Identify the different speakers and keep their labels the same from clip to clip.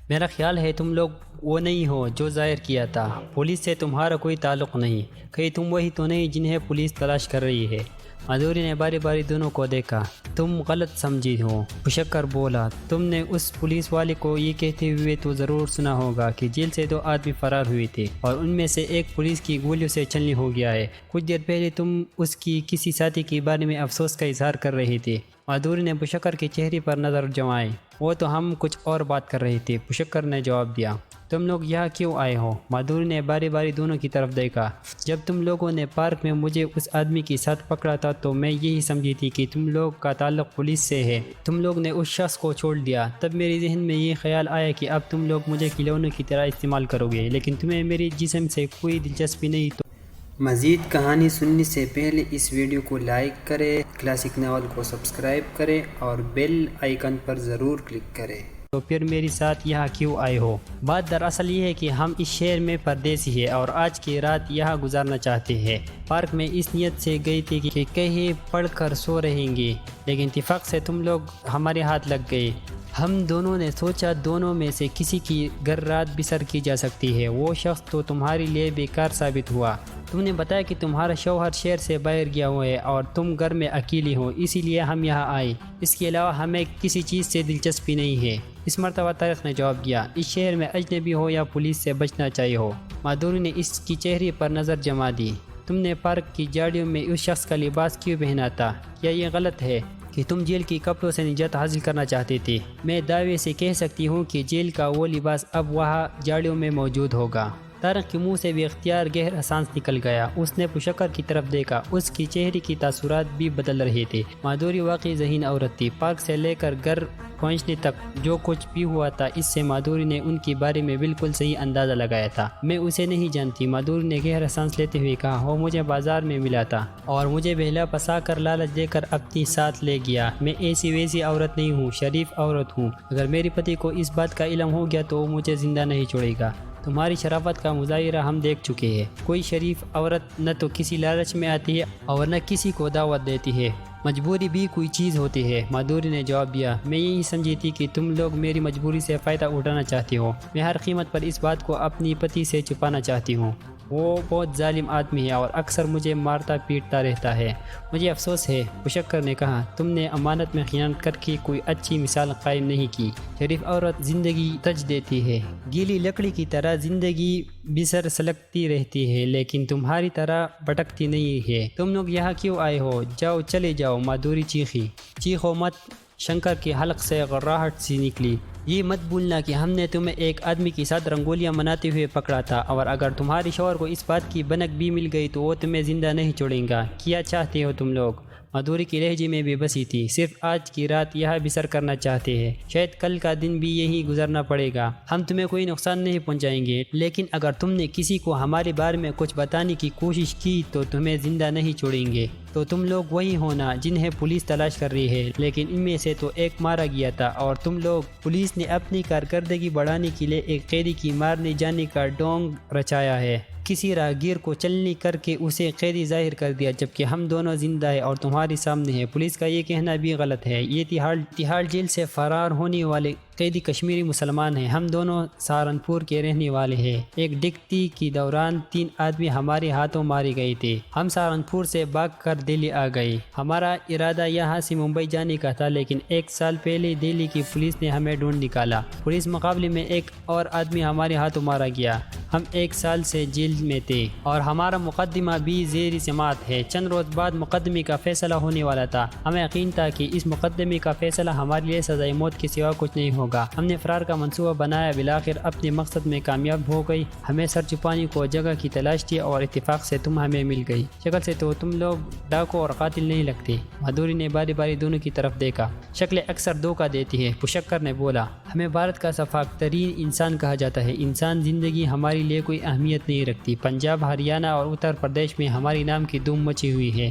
Speaker 1: میرا خیال ہے تم لوگ وہ نہیں ہو جو ظاہر کیا تھا۔ پولیس سے تمہارا کوئی تعلق نہیں۔ کہیں تم وہی تو نہیں جنہیں پولیس تلاش کر رہی ہے؟ مادھوری نے باری باری دونوں کو دیکھا۔ تم غلط سمجھی ہو، پشکر بولا۔ تم نے اس پولیس والے کو یہ کہتے ہوئے تو ضرور سنا ہوگا کہ جیل سے 2 آدمی فرار ہوئے تھے اور ان میں سے ایک پولیس کی گولیوں سے چھلنی ہو گیا ہے۔ کچھ دیر پہلے تم اس کی کسی ساتھی کے بارے میں افسوس کا اظہار کر رہے تھے۔ مادھوری نے پشکر کے چہرے پر نظر جمائی۔ وہ تو ہم کچھ اور بات کر رہے تھے، پشکر نے جواب دیا۔ تم لوگ یہاں کیوں آئے ہو؟ مادھوری نے باری باری دونوں کی طرف دیکھا۔ جب تم لوگوں نے پارک میں مجھے اس آدمی کے ساتھ پکڑا تھا تو میں یہی سمجھی تھی کہ تم لوگ کا تعلق پولیس سے ہے۔ تم لوگ نے اس شخص کو چھوڑ دیا۔ تب میرے ذہن میں یہ خیال آیا کہ اب تم لوگ مجھے کھلونے کی طرح استعمال کرو گے، لیکن تمہیں میری جسم سے کوئی دلچسپی نہیں۔ تو
Speaker 2: مزید کہانی سننے سے پہلے اس ویڈیو کو لائک کریں، کلاسک ناول کو سبسکرائب کریں اور بیل آئیکن پر ضرور کلک کریں۔
Speaker 1: پھر میرے ساتھ یہاں کیوں آئے ہو؟ بات دراصل یہ ہے کہ ہم اس شہر میں پردیسی ہیں اور آج کی رات یہاں گزارنا چاہتے ہیں۔ پارک میں اس نیت سے گئی تھی کہ کہیں پڑھ کر سو رہیں گے، لیکن اتفاق سے تم لوگ ہمارے ہاتھ لگ گئے۔ ہم دونوں نے سوچا دونوں میں سے کسی کی گھر رات بسر کی جا سکتی ہے۔ وہ شخص تو تمہارے لیے بیکار ثابت ہوا۔ تم نے بتایا کہ تمہارا شوہر شہر سے باہر گیا ہوا ہے اور تم گھر میں اکیلی ہو، اسی لیے ہم یہاں آئے۔ اس کے علاوہ ہمیں کسی چیز سے دلچسپی نہیں ہے۔ اس مرتبہ طارق نے جواب دیا۔ اس شہر میں اجنبی ہو یا پولیس سے بچنا چاہیے ہو۔ مادھوری نے اس کی چہرے پر نظر جما دی۔ تم نے پارک کی جھاڑیوں میں اس شخص کا لباس کیوں پہنا تھا؟ کیا یہ غلط ہے کہ تم جیل کے کپڑوں سے نجات حاصل کرنا چاہتے تھے؟ میں دعوے سے کہہ سکتی ہوں کہ جیل کا وہ لباس اب وہاں جھاڑیوں میں موجود ہوگا۔ طارق کے منہ سے بے اختیار گہرا سانس نکل گیا۔ اس نے پشکر کی طرف دیکھا۔ اس کی چہرے کی تاثرات بھی بدل رہے تھے۔ مادھوری واقعی ذہین عورت تھی۔ پارک سے لے کر گھر پہنچنے تک جو کچھ بھی ہوا تھا، اس سے مادھوری نے ان کے بارے میں بالکل صحیح اندازہ لگایا تھا۔ میں اسے نہیں جانتی، مادھوری نے گہرا سانس لیتے ہوئے کہا۔ وہ مجھے بازار میں ملا تھا اور مجھے بہلا پھنسا کر لالچ دے کر اپنے ساتھ لے گیا۔ میں ایسی ویسی عورت نہیں ہوں، شریف عورت ہوں۔ اگر میرے پتی کو اس بات کا علم ہو گیا تو وہ مجھے زندہ نہیں چھوڑے گا۔ تمہاری شرافت کا مظاہرہ ہم دیکھ چکے ہیں۔ کوئی شریف عورت نہ تو کسی لالچ میں آتی ہے اور نہ کسی کو دعوت دیتی ہے۔ مجبوری بھی کوئی چیز ہوتی ہے، مادھوری نے جواب دیا۔ میں یہی سمجھی تھی کہ تم لوگ میری مجبوری سے فائدہ اٹھانا چاہتے ہو۔ میں ہر قیمت پر اس بات کو اپنی پتی سے چھپانا چاہتی ہوں۔ وہ بہت ظالم آدمی ہے اور اکثر مجھے مارتا پیٹتا رہتا ہے۔ مجھے افسوس ہے، پشکر نے کہا۔ تم نے امانت میں خیانت کر کے کوئی اچھی مثال قائم نہیں کی۔ شریف عورت زندگی تج دیتی ہے، گیلی لکڑی کی طرح زندگی بسر سلگتی رہتی ہے، لیکن تمہاری طرح بھٹکتی نہیں ہے۔ تم لوگ یہاں کیوں آئے ہو؟ جاؤ، چلے جاؤ، مادھوری چیخی۔ چیخو مت، شنکر کے حلق سے غراہٹ سی نکلی۔ یہ مت بھولنا کہ ہم نے تمہیں ایک آدمی کے ساتھ رنگولیاں مناتے ہوئے پکڑا تھا، اور اگر تمہارے شوہر کو اس بات کی بھنک بھی مل گئی تو وہ تمہیں زندہ نہیں چھوڑیں گا۔ کیا چاہتے ہو تم لوگ؟ مادھوری کے لہجے میں بے بسی تھی۔ صرف آج کی رات یہاں بسر کرنا چاہتے ہیں، شاید کل کا دن بھی یہی گزرنا پڑے گا۔ ہم تمہیں کوئی نقصان نہیں پہنچائیں گے، لیکن اگر تم نے کسی کو ہمارے بارے میں کچھ بتانے کی کوشش کی تو تمہیں زندہ نہیں چھوڑیں گے۔ تو تم لوگ وہی ہونا جنہیں پولیس تلاش کر رہی ہے، لیکن ان میں سے تو ایک مارا گیا تھا اور تم لوگ۔ پولیس نے اپنی کارکردگی بڑھانے کے لیے ایک قیدی کی مارنے جانے کا ڈھونگ رچایا ہے۔ کسی راہگیر کو چلنی کر کے اسے قیدی ظاہر کر دیا، جبکہ ہم دونوں زندہ ہیں اور تمہارے سامنے ہیں۔ پولیس کا یہ کہنا بھی غلط ہے۔ یہ تہاڑ جیل سے فرار ہونے والے قیدی کشمیری مسلمان ہیں۔ ہم دونوں سہارنپور کے رہنے والے ہیں۔ ایک ڈکیتی کے دوران 3 آدمی ہمارے ہاتھوں مارے گئے تھے۔ ہم سہارنپور سے بھاگ کر دہلی آ گئے۔ ہمارا ارادہ یہاں سے ممبئی جانے کا تھا، لیکن 1 سال پہلے دہلی کی پولیس نے ہمیں ڈھونڈ نکالا۔ پولیس مقابلے میں ایک اور آدمی ہمارے ہاتھوں مارا گیا۔ ہم 1 سال سے جیل میں تھے اور ہمارا مقدمہ بھی زیر سماعت ہے۔ چند روز بعد مقدمے کا فیصلہ ہونے والا تھا۔ ہمیں یقین تھا کہ اس مقدمے کا فیصلہ ہمارے لیے سزائے موت کے سوا کچھ نہیں ہوگا۔ ہم نے فرار کا منصوبہ بنایا، بالآخر اپنے مقصد میں کامیاب ہو گئی۔ ہمیں سر چھپانے کو جگہ کی تلاش تھی اور اتفاق سے تم ہمیں مل گئی۔ شکل سے تو تم لوگ ڈاکو اور قاتل نہیں لگتے۔ مادھوری نے باری باری دونوں کی طرف دیکھا۔ شکلیں اکثر دھوکہ دیتی ہے، پشکر نے بولا۔ ہمیں بھارت کا شفاف ترین انسان کہا جاتا ہے۔ انسان زندگی ہمارے لیے کوئی اہمیت نہیں رکھتی۔ پنجاب، ہریانہ اور اتر پردیش میں ہمارے نام کی دھوم مچی ہوئی ہے۔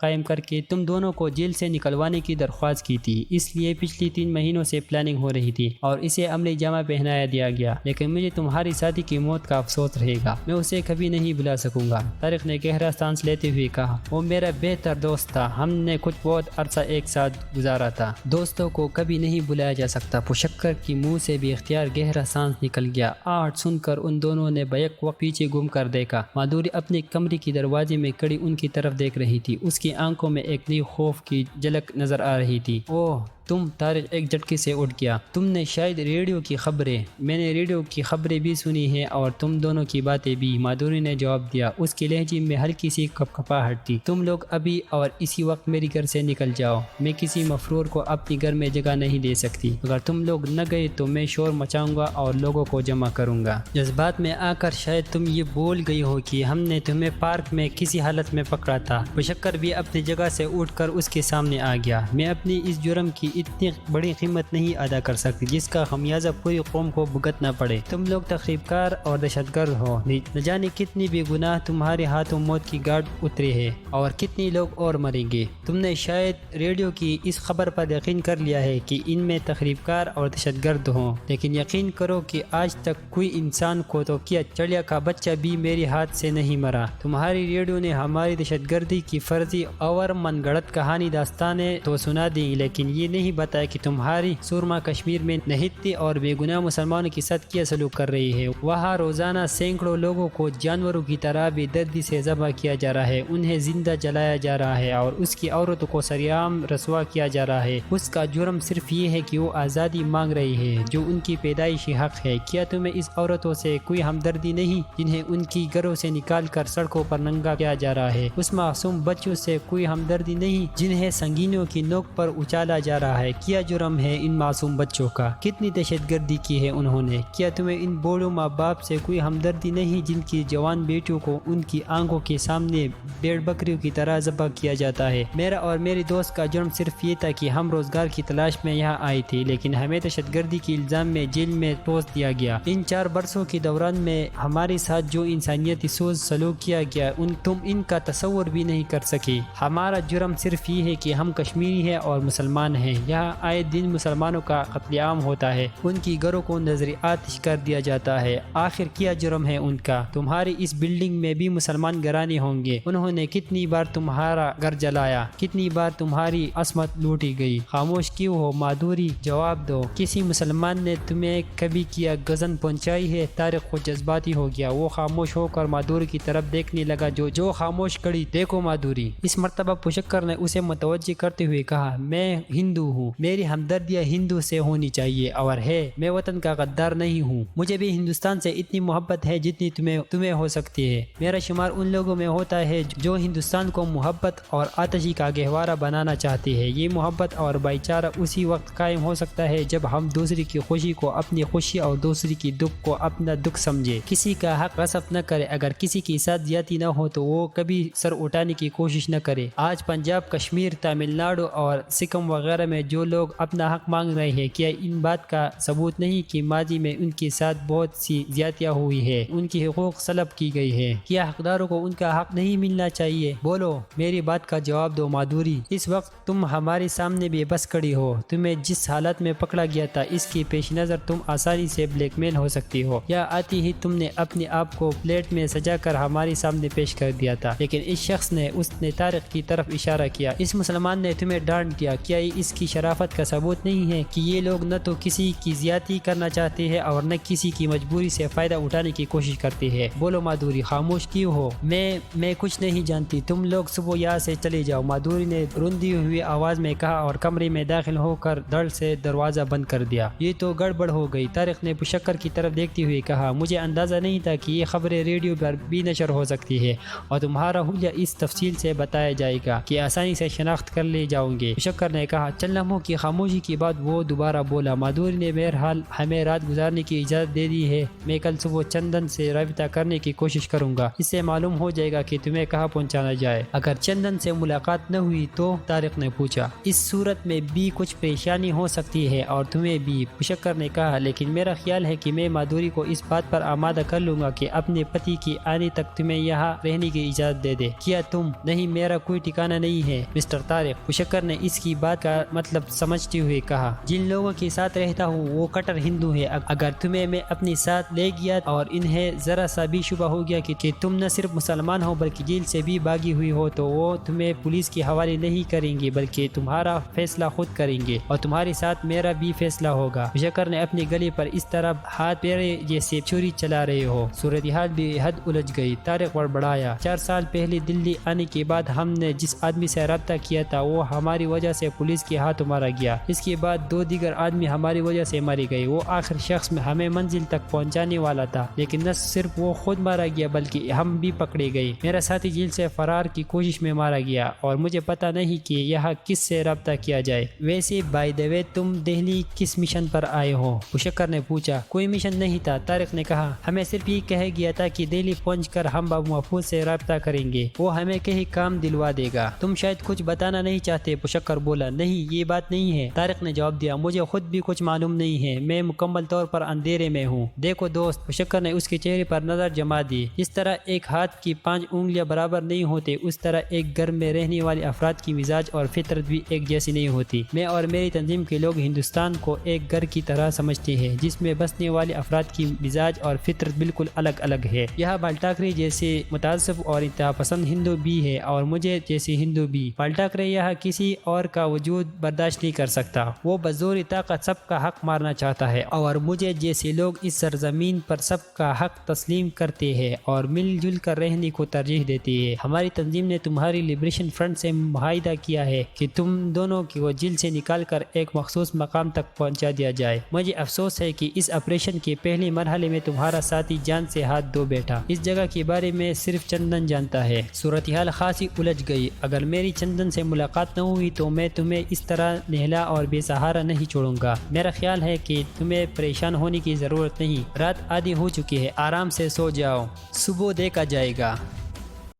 Speaker 1: قائم کر کے تم دونوں کو جیل سے نکلوانے کی درخواست کی تھی، اس لیے پچھلی 3 مہینوں سے پلاننگ ہو رہی تھی اور اسے عملی جامہ پہنایا دیا گیا، لیکن مجھے تمہاری ساتھی کی موت کا افسوس رہے گا، میں اسے کبھی نہیں بھلا سکوں گا۔ طارق نے گہرا سانس لیتے ہوئے کہا، وہ میرا بہتر دوست تھا، ہم نے کچھ بہت عرصہ ایک ساتھ گزارا تھا، دوستوں کو کبھی نہیں بلایا جا سکتا۔ پشکر کی منہ سے بے اختیار گہرا سانس نکل گیا۔ آہٹ سن کر ان دونوں نے بیک وقت پیچھے گھوم کر دیکھا۔ مادھوری اپنے کمرے کی دروازے میں کڑی ان کی طرف دیکھ رہی تھی، اس کی آنکھوں میں ایک نئی خوف کی جھلک نظر آ رہی تھی۔ اوہ تم، طارق ایک جھٹکے سے اٹھ گیا، تم نے شاید ریڈیو کی خبریں، میں نے ریڈیو کی خبریں بھی سنی ہیں اور تم دونوں کی باتیں بھی، مادھوری نے جواب دیا، اس کی لہجے میں ہلکی سی کپکپاہٹ تھی۔ تم لوگ ابھی اور اسی وقت میری گھر سے نکل جاؤ، میں کسی مفرور کو اپنی گھر میں جگہ نہیں دے سکتی، اگر تم لوگ نہ گئے تو میں شور مچاؤں گا اور لوگوں کو جمع کروں گا۔ جذبات میں آ کر شاید تم یہ بول گئی ہو کہ ہم نے تمہیں پارک میں کسی حالت میں پکڑا تھا۔ پشکر بھی اپنی جگہ سے اٹھ کر اس کے سامنے آ گیا، میں اپنی اس جرم کی اتنی بڑی قیمت نہیں ادا کر سکتی جس کا خمیازہ پوری قوم کو بھگتنا پڑے۔ تم لوگ تخریب کار اور دہشت گرد ہو، نہ جانے کتنی بے گناہ تمہارے ہاتھوں موت کی گارڈ اترے ہیں اور کتنے لوگ اور مریں گے۔ تم نے شاید ریڈیو کی اس خبر پر یقین کر لیا ہے کہ ان میں تخریب کار اور دہشت گرد ہوں، لیکن یقین کرو کہ آج تک کوئی انسان کو تو کیا چڑیا کا بچہ بھی میرے ہاتھ سے نہیں مرا۔ تمہاری ریڈیو نے ہماری دہشت گردی کی فرضی اور من گڑت کہانی داستانیں تو سنا دی، لیکن یہ نہیں بتایا کہ تمہاری سورما کشمیر میں نہتی اور بے گناہ مسلمانوں کے ساتھ کیا سلوک کر رہی ہے۔ وہاں روزانہ سینکڑوں لوگوں کو جانوروں کی طرح بے دردی سے ذبح کیا جا رہا ہے، انہیں زندہ جلایا جا رہا ہے اور اس کی عورتوں کو سریعام رسوا کیا جا رہا ہے۔ اس کا جرم صرف یہ ہے کہ وہ آزادی مانگ رہی ہے جو ان کی پیدائشی حق ہے۔ کیا تمہیں اس عورتوں سے کوئی ہمدردی نہیں جنہیں ان کی گھروں سے نکال کر سڑکوں پر ننگا کیا جا رہا ہے؟ اس معصوم بچوں سے کوئی ہمدردی نہیں جنہیں سنگینیوں کی نوک پر اچالا جا رہا ہے؟ کیا جرم ہے ان معصوم بچوں کا؟ کتنی دہشت گردی کی ہے انہوں نے؟ کیا تمہیں ان بوڑھوں ماں باپ سے کوئی ہمدردی نہیں جن کی جوان بیٹیوں کو ان کی آنکھوں کے سامنے بھیڑ بکریوں کی طرح ذبح کیا جاتا ہے؟ میرا اور میری دوست کا جرم صرف یہ تھا کہ ہم روزگار کی تلاش میں یہاں آئے تھے، لیکن ہمیں دہشت گردی کے الزام میں جیل میں ٹھوس دیا گیا۔ ان 4 برسوں کے دوران میں ہمارے ساتھ جو انسانیتی سوز سلوک کیا گیا تم ان کا تصور بھی نہیں کر سکے۔ ہمارا جرم صرف یہ ہے کہ ہم کشمیری ہیں اور مسلمان ہیں، یہاں آئے دن مسلمانوں کا قتل عام ہوتا ہے، ان کی گھروں کو نظر آتش کر دیا جاتا ہے۔ آخر کیا جرم ہے ان کا؟ تمہاری اس بلڈنگ میں بھی مسلمان گھرانے ہوں گے، انہوں نے کتنی بار تمہارا گھر جلایا، کتنی بار تمہاری عصمت لوٹی گئی؟ خاموش کیوں ہو مادھوری؟ جواب دو، کسی مسلمان نے تمہیں کبھی کیا غزن پہنچائی ہے؟ طارق خود جذباتی ہو گیا، وہ خاموش ہو کر مادھوری کی طرف دیکھنے لگا جو خاموش کھڑی۔ دیکھو مادھوری، اس مرتبہ پشکر نے اسے متوجہ کرتے ہوئے کہا، میں ہندو ہوں، میری ہمدردیاں ہندو سے ہونی چاہیے اور ہے، میں وطن کا غدار نہیں ہوں، مجھے بھی ہندوستان سے اتنی محبت ہے جتنی تمہیں ہو سکتی ہے۔ میرا شمار ان لوگوں میں ہوتا ہے جو ہندوستان کو محبت اور آتشی کا گہوارہ بنانا چاہتے ہیں۔ یہ محبت اور بھائی چارہ اسی وقت قائم ہو سکتا ہے جب ہم دوسری کی خوشی کو اپنی خوشی اور دوسری کی دکھ کو اپنا دکھ سمجھے، کسی کا حق غصب نہ کرے، اگر کسی کے ساتھ زیادتی نہ ہو تو وہ کبھی سر اٹھانے کی کوشش نہ کرے۔ آج پنجاب، کشمیر، تامل ناڈو اور سکم وغیرہ میں جو لوگ اپنا حق مانگ رہے ہیں، کیا ان بات کا ثبوت نہیں کہ ماضی میں ان کے ساتھ بہت سی زیادتیاں ہوئی ہے، ان کی حقوق سلب کی گئی ہے؟ کیا حقداروں کو ان کا حق نہیں ملنا چاہیے؟ بولو، میری بات کا جواب دو مادھوری۔ اس وقت تم ہمارے سامنے بے بس کھڑی ہو، تمہیں جس حالت میں پکڑا گیا تھا اس کے پیش نظر تم آسانی سے بلیک میل ہو سکتی ہو، یا آتی ہی تم نے اپنے آپ کو پلیٹ میں سجا کر ہمارے سامنے پیش کر دیا تھا۔ لیکن اس شخص نے طارق کی طرف اشارہ کیا، اس مسلمان نے تمہیں ڈانٹ دیا، کیا یہ اس کی شرافت کا ثبوت نہیں ہے کہ یہ لوگ نہ تو کسی کی زیادتی کرنا چاہتے ہیں اور نہ کسی کی مجبوری سے فائدہ اٹھانے کی کوشش کرتے ہیں؟ بولو مادھوری، خاموش کیوں ہو؟ میں کچھ نہیں جانتی، تم لوگ صبح یہاں سے چلے جاؤ، مادھوری نے روندی ہوئی آواز میں کہا اور کمرے میں داخل ہو کر دھڑ سے دروازہ بند کر دیا۔ یہ تو گڑبڑ ہو گئی، طارق نے پشکر کی طرف دیکھتے ہوئے کہا، مجھے اندازہ نہیں تھا کہ یہ خبریں ریڈیو پر بھی نشر ہو سکتی ہے اور تمہارا حلیہ اس تفصیل سے بتایا جائے گا کہ آسانی سے شناخت کر لے جاؤں گے۔ پشکر نے کہا، چلنا لمحوں کی خاموشی کے بعد وہ دوبارہ بولا، مادھوری نے بہرحال ہمیں رات گزارنے کی اجازت دے دی ہے۔ میں کل صبح چندن سے رابطہ کرنے کی کوشش کروں گا، اس سے معلوم ہو جائے گا کہ تمہیں کہاں پہنچانا جائے۔ اگر چندن سے ملاقات نہ ہوئی تو؟ طارق نے پوچھا۔ اس صورت میں بھی کچھ پریشانی ہو سکتی ہے اور تمہیں بھی، مشکر نے کہا، لیکن میرا خیال ہے کہ میں مادھوری کو اس بات پر آمادہ کر لوں گا کہ اپنے پتی کی آنے تک تمہیں یہاں رہنے کی اجازت دے دے۔ کیا تم؟ نہیں، میرا کوئی ٹھکانہ نہیں ہے مسٹر طارق، مشکر نے اس کی بات کا مطلب سمجھتے ہوئے کہا۔ جن لوگوں کے ساتھ رہتا ہوں وہ کٹر ہندو ہے، اگر تمہیں میں اپنے ساتھ لے گیا اور انہیں ذرا سا بھی شبہ ہو گیا کہ تم نہ صرف مسلمان ہو بلکہ جیل سے بھی بھاگی ہوئی ہو تو وہ تمہیں پولیس کے حوالے نہیں کریں گے بلکہ تمہارا فیصلہ خود کریں گے، اور تمہارے ساتھ میرا بھی فیصلہ ہوگا۔ مشکر نے اپنے گلے پر اس طرح ہاتھ پیرے جیسے چھری چلا رہے ہو۔ صورتحال بے حد الجھ گئی۔ طارق بڑبڑایا، 4 سال پہلے دلی آنے کے بعد ہم نے جس آدمی سے رابطہ کیا تھا وہ ہماری وجہ سے پولیس کے ہاتھ مارا گیا، اس کے بعد 2 دیگر آدمی ہماری وجہ سے مارے گئے۔ وہ آخر شخص میں ہمیں منزل تک پہنچانے والا تھا، لیکن نہ صرف وہ خود مارا گیا بلکہ ہم بھی پکڑے گئے۔ میرا ساتھی جیل سے فرار کی کوشش میں مارا گیا اور مجھے پتہ نہیں کہ یہاں کس سے رابطہ کیا جائے۔ ویسے بائی دی وے تم دہلی کس مشن پر آئے ہو؟ مشکر نے پوچھا۔ کوئی مشن نہیں تھا، طارق نے کہا، ہمیں صرف یہ کہہ گیا تھا کہ دہلی پہنچ کر ہم بابو محفوظ سے رابطہ کریں گے، وہ ہمیں کہیں کام دلوا دے گا۔ تم شاید کچھ بتانا نہیں چاہتے؟ مشکر بولا۔ نہیں، یہ بات نہیں ہے، طارق نے جواب دیا، مجھے خود بھی کچھ معلوم نہیں ہے، میں مکمل طور پر اندھیرے میں ہوں۔ دیکھو دوست، مشکر نے اس کے چہرے پر نظر جما دی، جس طرح ایک ہاتھ کی 5 انگلیاں برابر نہیں ہوتے اس طرح ایک گھر میں رہنے والے افراد کی مزاج اور فطرت بھی ایک جیسی نہیں ہوتی۔ میں اور میری تنظیم کے لوگ ہندوستان کو ایک گھر کی طرح سمجھتے ہیں جس میں بسنے والے افراد کی مزاج اور فطرت بالکل الگ الگ ہے۔ یہاں بال ٹھاکرے جیسے متعصب اور انتہا پسند ہندو بھی ہے اور مجھے جیسے ہندو بھی۔ بال ٹھاکرے یہاں کسی اور کا وجود برداشت نہیں کر سکتا، وہ بزور طاقت سب کا حق مارنا چاہتا ہے، اور مجھے جیسے لوگ اس سرزمین پر سب کا حق تسلیم کرتے ہیں اور مل جل کر رہنے کو ترجیح دیتے ہیں۔ ہماری تنظیم نے تمہاری لبریشن فرنٹ سے معاہدہ کیا ہے کہ تم دونوں کو جیل سے نکال کر ایک مخصوص مقام تک پہنچا دیا جائے۔ مجھے افسوس ہے کہ اس آپریشن کے پہلے مرحلے میں تمہارا ساتھی جان سے ہاتھ دھو بیٹھا۔ اس جگہ کے بارے میں صرف چندن جانتا ہے۔ صورتحال خاصی الجھ گئی۔ اگر میری چندن سے ملاقات نہ ہوئی تو میں تمہیں اس طرح نہلا اور بے سہارا نہیں چھوڑوں گا۔ میرا خیال ہے کہ تمہیں پریشان ہونے کی ضرورت نہیں، رات آدھی ہو چکی ہے، آرام سے سو جاؤ، صبح دیکھا جائے گا۔